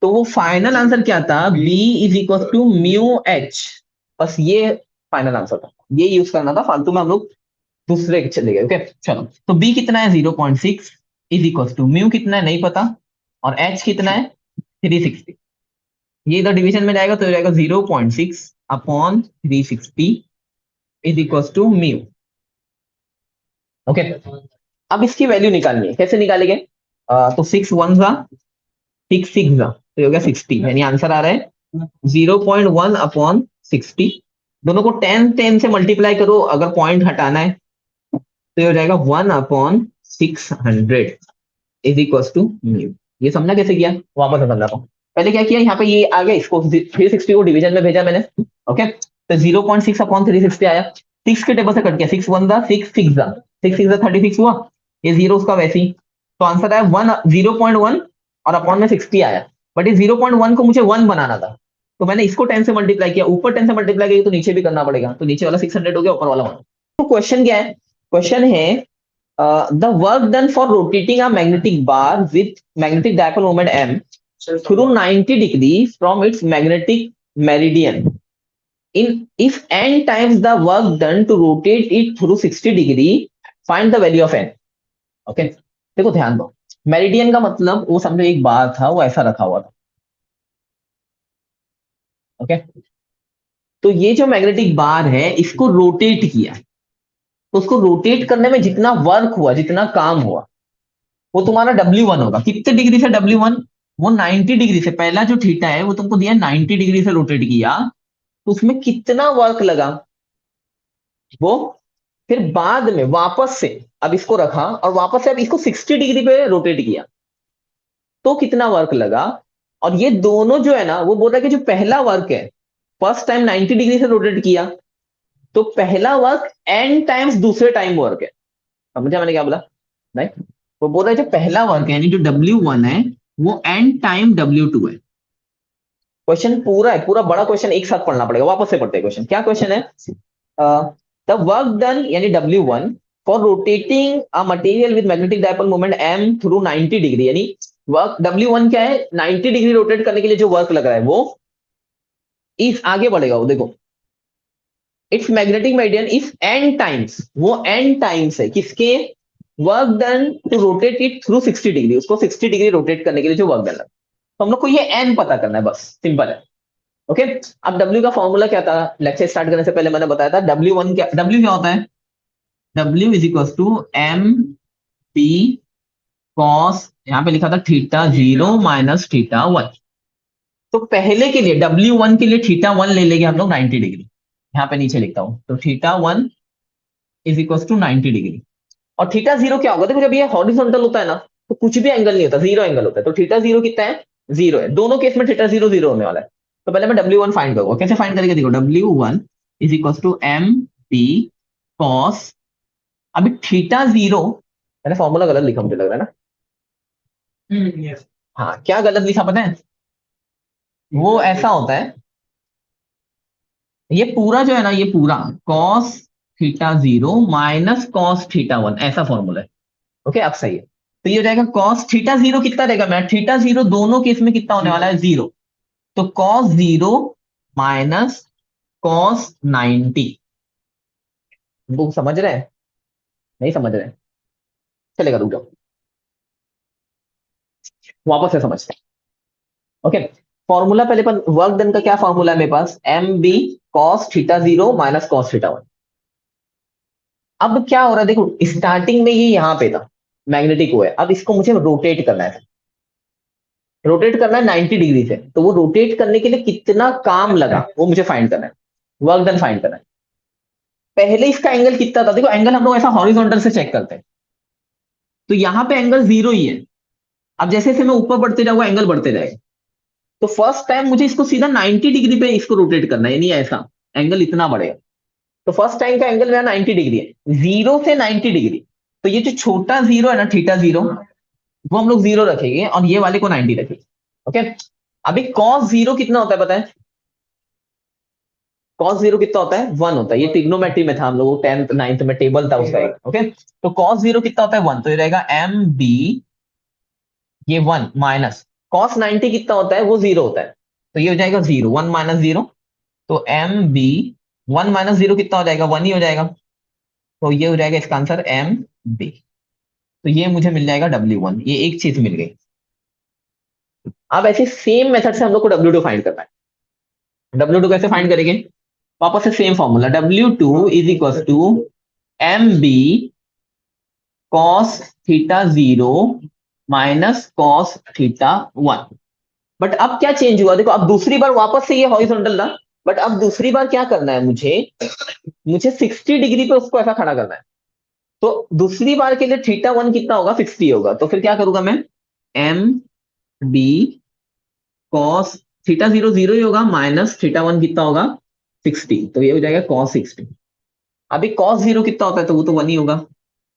तो वो फाइनल आंसर क्या था, B is equal to mu H, बस ये फाइनल आंसर था, ये यूज करना था, फालतू में हम लोग दूसरे के चले गए, ओके। चलो, तो बी कितना है 0.6 इज इक्वल टू म्यू कितना है नहीं पता, और एच कितना है 360, ये इधर डिवीजन में जाएगा तो हो जाएगा 0.6 upon 360 is equal to mu, okay. अब इसकी वैल्यू निकालनी है, कैसे निकालेंगे, तो 6 1 जा 6 6 जा तो ये हो गया 60, यानी आंसर आ रहा है 0.1 अपॉन 60, दोनों को 10 से मल्टीप्लाई करो, अगर पॉइंट हटाना है तो ये हो जाएगा 1/600 इज इक्वल टू म्यू। ये समझना कैसे किया, वापस समझ रहा हूँ। पहले क्या किया, यहाँ पे ये आ गया, इसको 360 को डिवीजन में भेजा मैंने, ओके। तो 0.6 अपॉन 360 आया, 6 के टेबल से कट गया, 6 1 जा 6 6 जा 6 6 जा 36 हुआ, ये जीरो उसका वैसे ही, तो आंसर आया 0.1 और अपॉन में 60 आया, बट ये 0.1 को मुझे 1 बनाना था, तो मैंने इसको 10 से मल्टीप्लाई किया, ऊपर 10 से मल्टीप्लाई किया तो नीचे भी करना पड़ेगा, तो नीचे वाला 600 हो गया, ऊपर वाला 1। तो क्वेश्चन क्या है, क्वेश्चन है the work done for rotating a magnetic bar with magnetic dipole moment m through 90 degrees from its magnetic meridian in if n times the work done to rotate it through 60 degree, find the value of n, okay. देखो ध्यान दो, meridian का मतलब वो समझो एक बार था, वो ऐसा रखा हुआ था, ओके। तो ये जो मैग्नेटिक बार है इसको रोटेट किया, तो उसको रोटेट करने में जितना वर्क हुआ, जितना काम हुआ, वो तुम्हारा W1 होगा। कितने डिग्री से W1, वो 90 डिग्री से, पहला जो थीटा है वो तुमको दिया 90 डिग्री से रोटेट किया, तो उसमें कितना वर्क लगा, वो फिर बाद में वापस से अब इसको रखा और वापस से अब इसको 60 डिग्री पे रोटेट किया, तो कितना वर्क लगा। और ये दोनों जो है ना, वो बोल रहा है कि जो पहला वर्क है, फर्स्ट टाइम 90 डिग्री से रोटेट किया, तो पहला वर्क एन टाइम्स दूसरे टाइम वर्क है, समझा मैंने क्या बोला, नहीं। वो बोल रहा है जो पहला वर्क है यानी जो W1 है वो एन टाइम W2 है। क्वेश्चन पूरा है, पूरा बड़ा क्वेश्चन एक साथ पढ़ना पड़ेगा, वापस से पढ़ते हैं क्वेश्चन, क्या क्वेश्चन है, द वर्क डन यानी W1 for rotating a material with magnetic dipole moment m through 90 degree, यानी वर्क W1 क्या है, 90 डिग्री रोटेट करने के लिए जो वर्क लग रहा है वो इस आगे बढ़ेगा, वो देखो its magnetic meridian if n times, वो n टाइम्स है किसके, work done to rotate it through 60 degree, उसको 60 डिग्री रोटेट करने के लिए जो वर्क डन है, तो हम लोग को ये n पता करना है, बस सिंपल है, ओके। अब W का फॉर्मूला क्या था, लेक्चर स्टार्ट करने से पहले मैंने बताया था, W1 क्या, W क्या होता है, W is equal to M P cos, यहाँ पे लिखा था θ0 माइनस θ1, तो पहले के लिए W1 के लिए θ1 ले लेंगे हम लोग 90 डिग्री, यहाँ पे नीचे लिखता हूं, तो θ1 इज इक्वल टू 90 डिग्री, और θ0 क्या होगा, देखो जब ये हॉरिजॉन्टल होता है ना तो कुछ भी एंगल नहीं होता, जीरो एंगल होता है, तो θ0 कितना है, जीरो है, दोनों केस में θ0 जीरो होने वाला है। तो पहले मैं W1 फाइंड करूंगा, कैसे फाइंड करेंगे, देखो W1 is equal to M P cos, अभी θ0, मैंने फॉर्मूला गलत लिखा मुझे लग रहा है ना, yes. हाँ, क्या गलत लिखा पता है, वो ऐसा होता है, ये पूरा जो है ना, ये पूरा कॉस θ0 माइनस कॉस θ1 ऐसा फॉर्मूला है, ओके। अब सही है, तो ये हो जाएगा कॉस θ0 कितना रहेगा, मैं θ0 दोनों केस में कितना होने वाला है, जीरो, तो कॉस 0 माइनस कॉस 90, वो समझ रहे हैं, नहीं समझ रहे हैं, चलेगा, रुक जाओ, वापस से समझते हैं, ओके। फॉर्मूला पहले पर वर्क डन का क्या फॉर्मूला है मेरे पास, M B cos θ0 minus cos θ1। अब क्या हो रहा है, देखो स्टार्टिंग में ये यहाँ पे था, मैग्नेटिक हुआ है, अब इसको मुझे रोटेट करना है, रोटेट करना है 90 डिग्री से, तो वो रोटेट करने के लिए कितना काम लगा वो मुझे फाइंड करना है, वर्क डन फाइंड करना है। पहले इसका एंगल कितना था, देखो एंगल हम लोग ऐसा हॉरिजॉन्टल से चेक करते हैं, तो यहाँ पे एंगल जीरो ही है, अब जैसे जैसे मैं ऊपर बढ़ते जाऊंगा एंगल बढ़ते जाएगा, तो फर्स्ट टाइम मुझे इसको सीधा 90 डिग्री पे इसको रोटेट करना है, यानी ऐसा एंगल इतना बढ़ेगा, तो फर्स्ट टाइम का एंगल मेरा 90 डिग्री है, जीरो से 90 डिग्री, तो ये जो छोटा जीरो है ना, θ0, वो हम लोग जीरो रखेंगे और ये वाले को 90 रखेंगे, ओके। अभी cos जीरो कितना होता है पता है? cos जीरो कितना होता है? 1 होता है। ये ट्रिग्नोमेट्री में था, हम लोग 10th 9th में टेबल था उसका एक। ओके, तो cos जीरो कितना होता है? 1। तो ये रहेगा एम बी, ये 1 माइनस cos 90 कितना होता है? वो 0 होता है। तो ये हो जाएगा 0, 1 माइनस 0। तो एम बी 1 माइनस 0 कितना हो जाएगा? 1 ही हो जाएगा। तो ये हो जाएगा इसका आंसर एम बी। तो ये मुझे मिल जाएगा W1, ये एक चीज मिल गई। अब ऐसे सेम मेथड से हम लोग को W2 फाइंड करना है। W2 कैसे फाइंड करेंगे? वापस से same formula, W2 is equal to M B cos theta zero minus cos theta one. But अब क्या चेंज हुआ? देखो, अब दूसरी बार वापस से ये हॉरिजॉन्टल था, बट अब दूसरी बार क्या करना है मुझे? मुझे 60 डिग्री पे उसको ऐसा खड़ा करना है। तो दूसरी बार के लिए थीटा वन कितना होगा? 60 होगा। तो फिर क्या करूंगा मैं? M B cos theta zero zero ही होगा, माइनस थीटा वन कितना होगा? 60। तो ये हो जाएगा कॉस 60। अभी कॉस जीरो कितना होता है? तो वो तो वन ही होगा।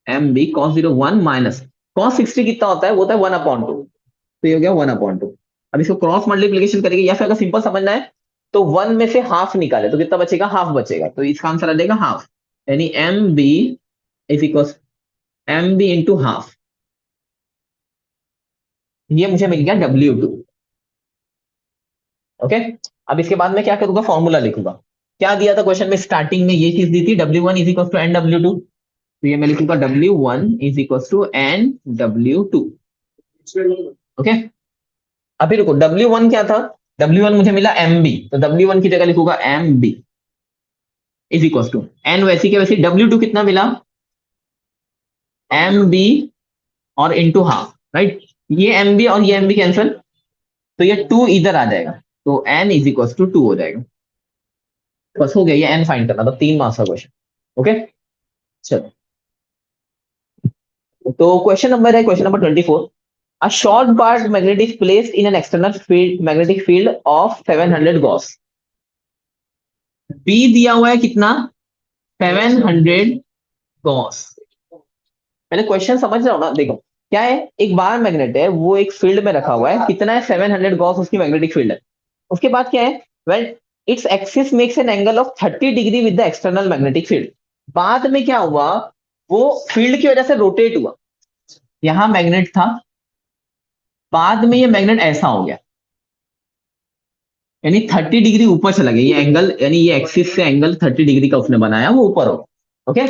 M B cos zero one minus cos 60 कितना होता है? वो होता है 1/2। तो ये हो गया 1/2। अब इसको क्रॉस मल्टीप्लीकेशन करेंगे, या फिर अगर सिंपल समझना है तो वन में से हाफ निकाले तो कितना बचेगा? हाफ बचेगा। तो इसका आंसर आ जाएगा हाफ। यानी M B is equal M B into half. ये मुझे मिल गया W2। ओके, अब इसके बाद में क्या करूंगा? फॉर्मूला लिखूंगा। क्या दिया था क्वेश्चन में? स्टार्टिंग में ये चीज दी थी, W1 is equal to N W2। तो ये मैं लिखूंगा W1 is equal to N W2। Okay, अभी रुको, W1 क्या था? W1 मुझे मिला MB, तो W1 की जगह लिखूंगा MB is equal to N, वैसी के वैसी W2 कितना मिला? MB और इंटू हाफ, राइट। ये MB और ये MB कैंसल, तो ये 2 इधर आ जाएगा। तो N इज इक्वल टू 2 हो जाएगा। बस हो गया, ये N फाइंड करना था, 3 मार्क्स का क्वेश्चन। ओके, चलो। तो क्वेश्चन नंबर है question number 24। A short bar magnet is placed in an external field magnetic field of 700 Gauss. B दिया हुआ है कितना? 700 Gauss। पहले क्वेश्चन समझ रहा हूं ना, देखो क्या है। एक बार मैग्नेट है, वो एक फील्ड में रखा हुआ है। कितना है? 700 गॉस उसकी मैग्नेटिक फील्ड है। उसके बाद क्या है? Well, its axis makes an angle of 30 degree with the external magnetic field. बाद में क्या हुआ? वो फील्ड की वजह से रोटेट हुआ। यहां मैग्नेट था, बाद में ये मैग्नेट ऐसा हो गया, यानी 30 डिग्री ऊपर चला गया ये एंगल, यानी ये एक्सिस से एंगल 30 डिग्री का उसने बनाया, वो ऊपर हो गया। ओके,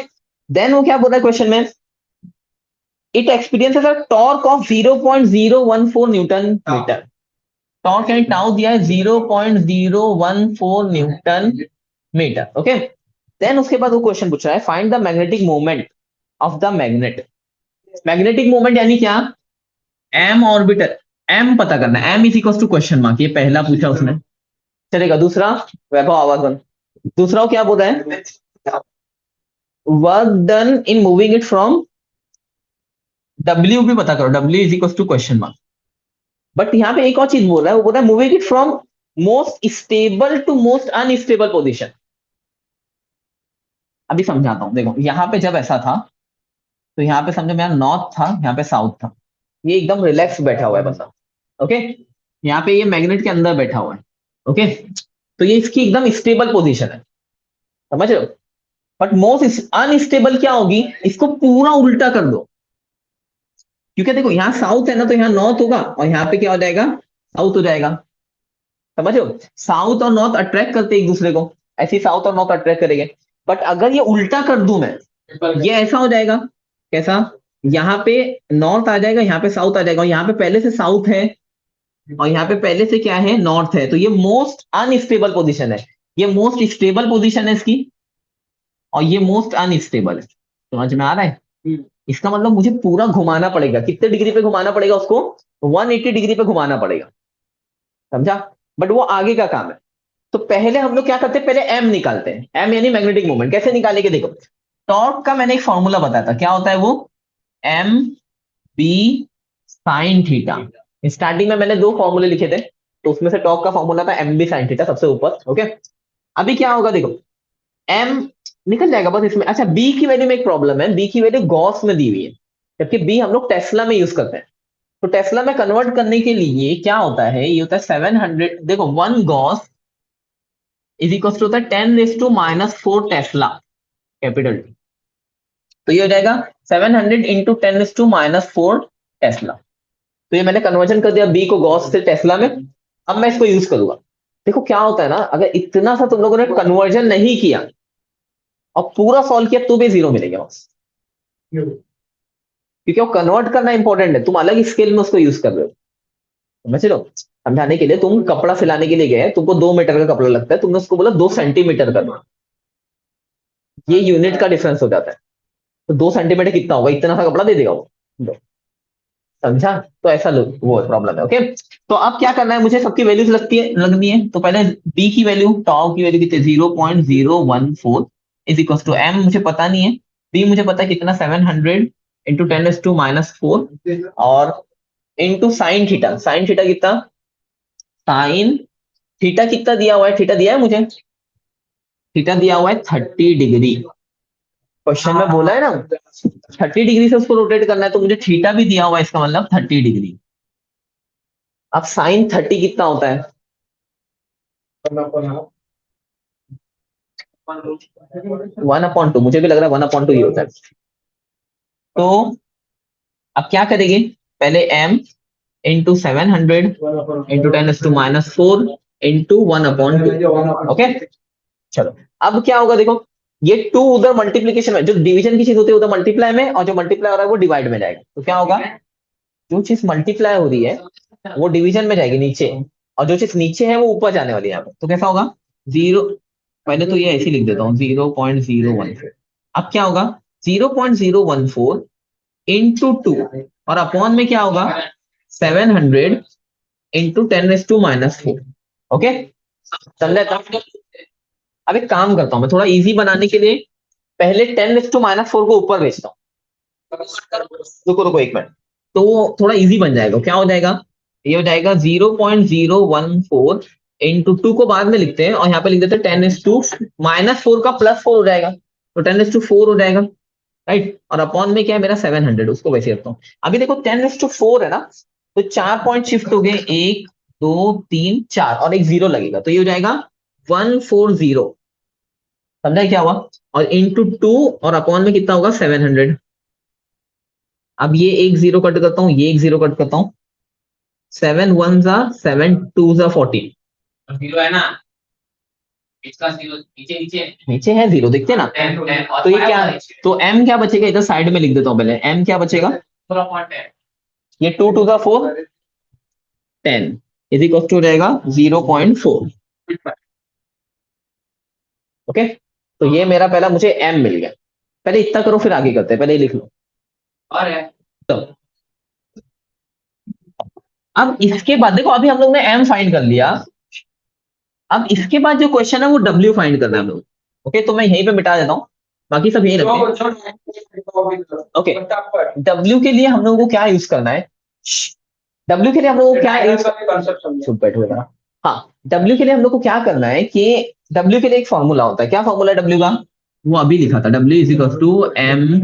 देन वो क्या बोल रहा है क्वेश्चन में? It experiences a torque of 0.014 newton metre. Torque यानी टाउ दिया है 0.014 न्यूटन मीटर। ओके, देन उसके बाद वो क्वेश्चन पूछ रहा है, find the magnetic moment of the magnet. Magnetic moment यानी क्या? एम ऑर्बिटल, एम पता करना है। M is equal to question mark, ये पहला पूछा उसने। चलेगा। दूसरा, वैभव आवाज बंद। दूसरा वो क्या बोल रहा है? Work done in moving it from, W भी पता करो, W is equal to question mark. But यहाँ पे एक और चीज बोल रहा है, वो बोल रहा है moving it from most stable to most unstable position. अभी समझाता हूं, देखो यहाँ पे जब ऐसा था, तो यहाँ पे समझो, यहाँ नॉर्थ था, यहाँ पे साउथ था। ये एकदम रिलैक्स बैठा हुआ है बंदा। ओके, यहाँ पे ये मैग्नेट के अंदर बैठा हुआ है। ओके, तो ये इसकी एकदम स्टेबल पोजीशन है, समझ रहे हो। बट मोस्ट अनस्टेबल क्या होगी? इसको पूरा उल्टा कर दो, क्योंकि देखो यहाँ साउथ है ना, तो यहाँ नॉर्थ होगा, और यहाँ पे क्या हो जाएगा? साउथ हो जाएगा। समझ रहे हो, साउथ और नॉर्थ अट्रैक्ट करते एक दूसरे को, ऐसे ही साउथ और नॉर्थ अट्रैक्ट करेंगे। बट अगर ये उल्टा कर दूं मैं, ये ऐसा हो जाएगा। कैसा? यहाँ पे नॉर्थ आ जाएगा, यहाँ पे साउथ आ जाएगा, और यहाँ पे पहले से साउथ है, और यहाँ पे पहले से क्या है? नॉर्थ है। तो ये मोस्ट अनस्टेबल पोजीशन है। ये मोस्ट स्टेबल पोजीशन है इसकी, और ये मोस्ट अनस्टेबल है। समझ में आ रहा है? इसका मतलब मुझे पूरा घुमाना पड़ेगा। कितने डिग्री पे घुमाना पड़ेगा उसको? 180 डिग्री पे घुमाना पड़ेगा। समझा? बट वो आगे का काम है। तो पहले हम लोग क्या करते हैं? पहले एम निकालते हैं। एम यानी मैग्नेटिक मोमेंट। कैसे निकालेंगे? देखो, टॉर्क का मैंने एक फॉर्मूला बताया था, क्या होता है वो? M B sine theta. Starting में मैंने 2 फॉर्मूले लिखे थे, तो उसमें से टॉर्क का फॉर्मूला था एम बी साइन थीटा, सबसे ऊपर। ओके, अभी क्या होगा? देखो, एम निकल जाएगा बस इसमें। अच्छा, बी की वैल्यू में एक प्रॉब्लम है, बी की वैल्यू गॉस में दी हुई है, जबकि बी हम लोग टेस्ला में यूज करते हैं। तो टेस्ला में कन्वर्ट करने के लिए क्या होता है, ये होता है 700, देखो 1 गॉस इज इक्वल टू होता है 10⁻⁻4 टेस्ला कैपिटल टी। तो ये हो जाएगा 700 इंटू 10⁻⁻4 टेस्ला। तो ये मैंने कन्वर्जन कर दिया बी को गॉस से टेस्ला में। अब मैं इसको यूज करूंगा। देखो क्या होता है ना, अगर इतना सा तुम लोगों ने कन्वर्जन नहीं किया और पूरा सॉल्व किया तो भी 0 मिलेगा बस, क्योंकि वो कन्वर्ट करना इंपॉर्टेंट है। तुम अलग स्केल में उसको यूज कर रहे हो। समझ लो, समझाने के लिए, तुम कपड़ा सिलाने के लिए गए, तुमको 2 मीटर का कपड़ा लगता है, तुमने उसको बोला 2 सेंटीमीटर का दो, ये यूनिट का डिफरेंस हो जाता है। तो 2 सेंटीमीटर कितना होगा, इतना सा कपड़ा दे देगा वो। दो। समझा? तो ऐसा लो वो प्रॉब्लम है। ओके, तो अब क्या करना है, मुझे सबकी वैल्यूज लगनी है। तो पहले बी की वैल्यू, टाउ की वैल्यू कितनी, 0.014 इज इक्वल टू एम मुझे पता नहीं है, बी मुझे पता है कितना, 700 इंटू 10⁻⁴ और into sine theta. Sine theta कितना, साइन थीटा कितना दिया हुआ है, थीटा दिया है मुझे, थीटा दिया हुआ है 30 डिग्री। क्वेश्चन में बोला है ना 30 डिग्री से उसको रोटेट करना है, तो मुझे थीटा भी दिया हुआ है, इसका मतलब 30 डिग्री। अब साइन 30 कितना होता है, 1/2, मुझे भी लग रहा है 1/2 ही होता है। तो अब क्या करेंगे, पहले m into 700 into 10⁻⁴ into 1/2। Okay, चलो अब क्या होगा, देखो ये 2 उधर मल्टीप्लीकेशन में, जो डिवीजन की चीज होती है उधर मल्टीप्लाई में, और जो मल्टीप्लाई हो रहा है वो डिवाइड में जाएगा। तो क्या होगा, जो चीज मल्टीप्लाई हो रही है वो डिवीजन में जाएगी नीचे, और जो चीज नीचे है वो ऊपर जाने वाली है यहाँ पे। तो कैसा होगा, 0, पहले तो ये ऐसे ही लिख देता हूँ 0.014। अब क्या होगा, 0.014 इंटू 2, और अपॉन में क्या होगा, 700 इंटू 10⁻⁴। ओके, समझा था? अब एक काम करता हूँ मैं, थोड़ा इजी बनाने के लिए पहले 10⁻⁴ को ऊपर भेजता हूँ। रुको रुको एक मिनट, तो वो थोड़ा इजी बन जाएगा। क्या हो जाएगा, ये हो जाएगा 0.014 इंटू 2 को बाद में लिखते हैं, और यहाँ पे लिख देते हैं 10⁻⁴ का +4 हो जाएगा, तो 10⁻⁴ हो जाएगा, राइट। और अपॉन में क्या है मेरा 700, उसको वैसे रखता हूँ। अभी देखो 10⁻⁴ है ना, तो 4 पॉइंट शिफ्ट हो गए, 1 2 3 4, और एक 0 लगेगा, तो ये हो जाएगा 140। समझा क्या हुआ, और इंटू 2, और अपॉन में कितना होगा, 700। अब ये एक 0 कट करता हूँ, ये एक 0 कट करता हूँ, 7 1 जा 7 2 जा 14। 0 है ना, इसका 0 नीचे नीचे नीचे है 0, देखते हैं ना। तो ये क्या है, तो m क्या बचेगा, इधर साइड में लिख देता हूँ पहले, m क्या बचेगा, ये 2 2 जा 4, 10 इज इक्वल टू रहेगा 0.4। ओके, तो ये मेरा पहला मुझे m मिल गया। पहले इतना करो फिर आगे करते हैं, पहले ये लिख लो। और है तो अब इसके बाद देखो, अभी हम लोग ने m फाइंड कर लिया। अब इसके बाद जो क्वेश्चन है वो w फाइंड करना है हम लोग। ओके, तो मैं यहीं पे मिटा देता हूँ, बाकी सब यही रखते हैं। ओके, w के लिए हम लोगों को क्या यूज करना है, w के लिए हम लोग को क्या यूज, चुप बैठो जरा। हाँ, w के लिए हम लोग को क्या करना है कि w के लिए एक फॉर्मूला होता है। क्या फॉर्मूला है w का, वो अभी लिखा था, w is equal to M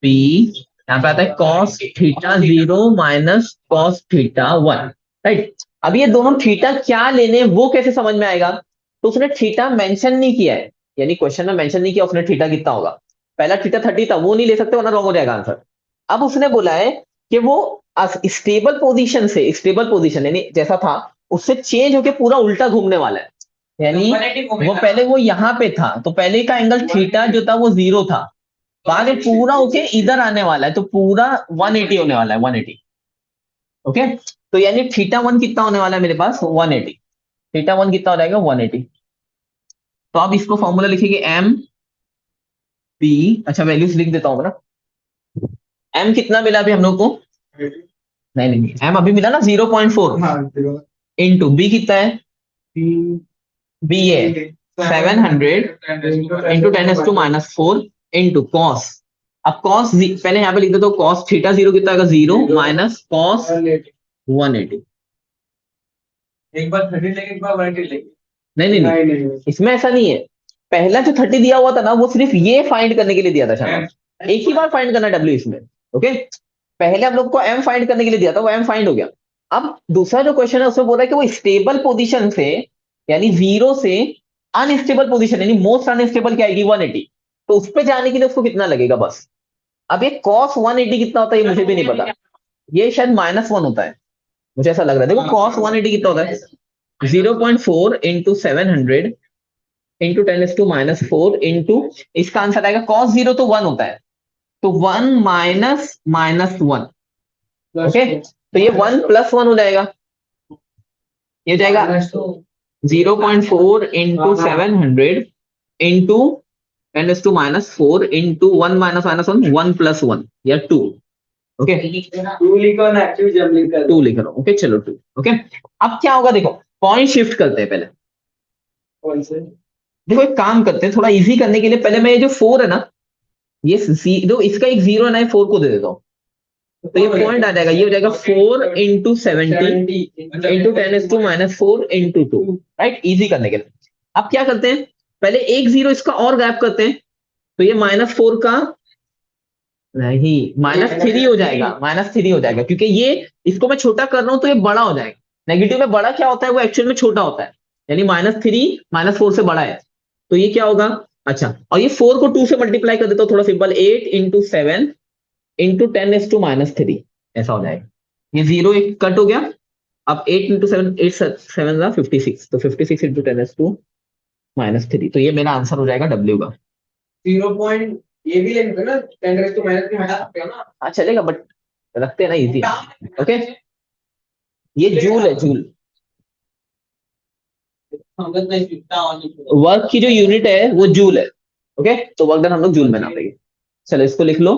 P, यहाँ पे आता है cos theta 0 minus cos theta 1, right. अब ये दोनों थीटा क्या लेने वो कैसे समझ में आएगा, तो उसने थीटा मेंशन नहीं किया है, यानी क्वेश्चन में मेंशन नहीं किया उसने थीटा कितना होगा। पहला थीटा 30 था, वो नहीं ले सकते वरना रॉन्ग हो जाएगा आंसर। अब उसने बोला है कि वो स्टेबल पोजीशन से, स्टेबल पोजीशन यानी जैसा था उससे चेंज होके पूरा उल्टा घूमने वाला है, यानी वो पहले वो यहाँ पे था, तो पहले का एंगल थीटा जो था वो 0 था, बाद में पूरा होके इधर आने वाला है, तो पूरा 180 होने वाला है, 180। ओके, तो यानी θ1 कितना होने वाला है मेरे पास, 180। θ1 कितना हो जाएगा, 180। तो अब इसको फॉर्मूला लिखेंगे एम पी, अच्छा वैल्यूज लिख देता हूं ना। एम कितना मिला अभी हम लोग को, नहीं नहीं एम अभी मिला ना 0.4, इंटू बी कितना है, बी है 700 इंटू 10⁻⁴ इंटू कॉस। अब कॉस पहले यहाँ पे लिख देता हूँ, कॉस θ0 कितना आएगा, 0 माइनस कॉस 180। एक बार 30 लेके एक बार 180 लेके, नहीं नहीं नहीं, इसमें ऐसा नहीं है। पहला जो 30 दिया हुआ था ना वो सिर्फ ये फाइंड करने के लिए दिया था शायद, एक ही बार फाइंड करना w इसमें। ओके, पहले हम लोग को एम फाइंड करने के लिए दिया था, वो एम फाइंड हो गया। अब दूसरा जो क्वेश्चन है उसमें बोल रहा है कि वो स्टेबल पोजीशन से, यानी जीरो से अनस्टेबल पोजीशन, यानी मोस्ट अनस्टेबल क्या आएगी 180, तो उस पे जाने के लिए उसको कितना लगेगा बस। अब ये कॉस 180 कितना होता है ये मुझे भी नहीं पता, ये शायद -1 होता है, मुझे ऐसा लग रहा है। देखो कॉस 180 कितना होता है, 0.4 इंटू 700 इंटू 10⁻⁴ इंटू, इसका आंसर आएगा कॉस जीरो तो 1 होता है, तो 1 माइनस -1, ओके, तो ये 1 + 1 हो जाएगा, ये हो जाएगा 0.4 इंटू 700 इंटू 10⁻⁴ इंटू 1 माइनस -1, 1 + 1 या 2, ओके, 2 लिखो ना, 2 जब लिखा 2 लिख रहा हूँ, ओके चलो 2, ओके। अब क्या होगा देखो, पॉइंट शिफ्ट करते हैं पहले, कौन से, देखो एक काम करते हैं थोड़ा इजी करने के लिए, पहले मैं ये जो 4 है ना, ये जीरो, इसका एक जीरो है ना, 4 को दे देता हूँ, तो ये पॉइंट आ जाएगा, ये हो जाएगा 4 into 70 into 10⁻⁴ into 2, right, easy करने के लिए। अब क्या करते हैं, पहले एक जीरो इसका और गैप करते हैं, तो ये -4 का नहीं, -3 हो जाएगा, -3 हो जाएगा, क्योंकि ये इसको मैं छोटा कर रहा हूं तो ये बड़ा हो जाएगा। नेगेटिव में बड़ा क्या होता है, वो एक्चुअल में छोटा होता है, यानी -3 -4 से बड़ा है, तो ये क्या होगा, अच्छा, और ये 4 को 2 से मल्टीप्लाई कर देता हूँ, थोड़ा सिंपल, 8 इंटू 7 इंटू 10⁻³ ऐसा हो जाएगा, ये जीरो एक कट हो गया। अब 8 इंटू 7, 8 7 56, तो 56 इंटू 10⁻³ तो ये मेरा आंसर हो जाएगा डब्ल्यू का। 0 पॉइंट ये भी लेंगे ना, 10⁻³ भी हटा सकते हो ना, हाँ चलेगा, बट रखते हैं ना इजी, ओके। ये जूल है, जूल, वर्क की जो यूनिट है वो जूल है, ओके, तो वर्क डन हम लोग जूल में नापेंगे। चलो इसको लिख लो,